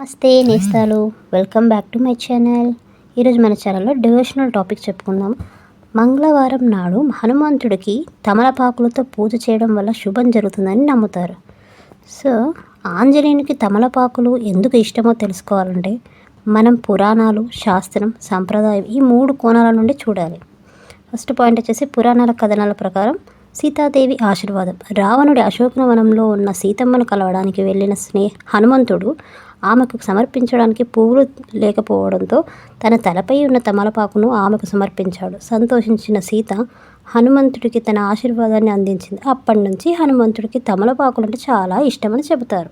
నమస్తే నేస్తాలు, welcome back to my channel. ఈరోజు మన ఛానల్లో డివోషనల్ టాపిక్ చెప్పుకుందాం. మంగళవారం నాడు హనుమంతుడికి తమలపాకులతో పూజ చేయడం వల్ల శుభం జరుగుతుందని నమ్ముతారు. సో ఆంజనేయునికి తమలపాకులు ఎందుకు ఇష్టమో తెలుసుకోవాలంటే మనం పురాణాలు, శాస్త్రం, సంప్రదాయం ఈ 3 కోణాల నుండి చూడాలి. ఫస్ట్ పాయింట్ వచ్చేసి పురాణాల కథనాల ప్రకారం సీతాదేవి ఆశీర్వాదం. రావణుడి అశోకవనంలో ఉన్న సీతమ్మను కలవడానికి వెళ్ళిన హనుమంతుడు ఆమెకు సమర్పించడానికి పువ్వులు లేకపోవడంతో తన తలపై ఉన్న తమలపాకును ఆమెకు సమర్పించాడు. సంతోషించిన సీత హనుమంతుడికి తన ఆశీర్వాదాన్ని అందించింది. అప్పటి నుంచి హనుమంతుడికి తమలపాకులంటే చాలా ఇష్టమని చెబుతారు.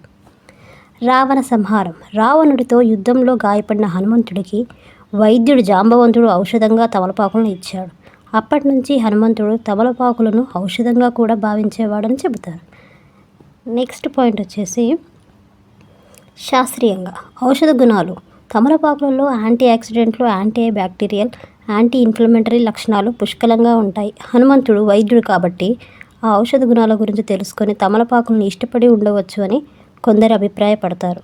రావణ సంహారం. రావణుడితో యుద్ధంలో గాయపడిన హనుమంతుడికి వైద్యుడు జాంబవంతుడు ఔషధంగా తమలపాకులను ఇచ్చాడు. అప్పటి నుంచి హనుమంతుడు తమలపాకులను ఔషధంగా కూడా భావించేవాడని చెబుతారు. నెక్స్ట్ పాయింట్ వచ్చేసి శాస్త్రీయంగా ఔషధ గుణాలు. తమలపాకులలో యాంటీ ఆక్సిడెంట్లు, యాంటీ బ్యాక్టీరియల్, యాంటీ ఇన్ఫ్లమేటరీ లక్షణాలు పుష్కలంగా ఉంటాయి. హనుమంతుడు వైద్యుడు కాబట్టి ఆ ఔషధ గుణాల గురించి తెలుసుకొని తమలపాకులను ఇష్టపడి ఉండవచ్చు అని కొందరు అభిప్రాయపడతారు.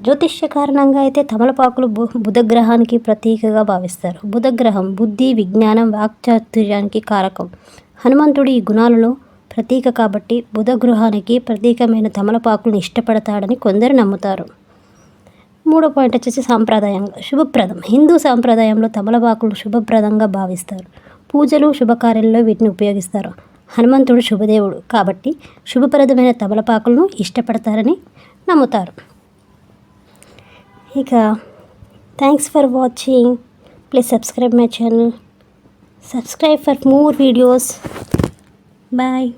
జ్యోతిష్య కారణంగా అయితే తమలపాకులు బుధగ్రహానికి ప్రతీకగా భావిస్తారు. బుధగ్రహం బుద్ధి, విజ్ఞానం, వాక్చాతుర్యానికి కారకం. హనుమంతుడు ఈ గుణాలలో ప్రతీక కాబట్టి బుధగృహానికి ప్రతీకమైన తమలపాకులను ఇష్టపడతాడని కొందరు నమ్ముతారు. 3వ పాయింట్ వచ్చేసి సాంప్రదాయంగా శుభప్రదం. హిందూ సాంప్రదాయంలో తమలపాకులు శుభప్రదంగా భావిస్తారు. పూజలు, శుభకార్యాల్లో వీటిని ఉపయోగిస్తారు. హనుమంతుడు శుభదేవుడు కాబట్టి శుభప్రదమైన తమలపాకులను ఇష్టపడతారని నమ్ముతారు. ఇక thanks for watching. Please subscribe my channel. Subscribe for more videos. Bye.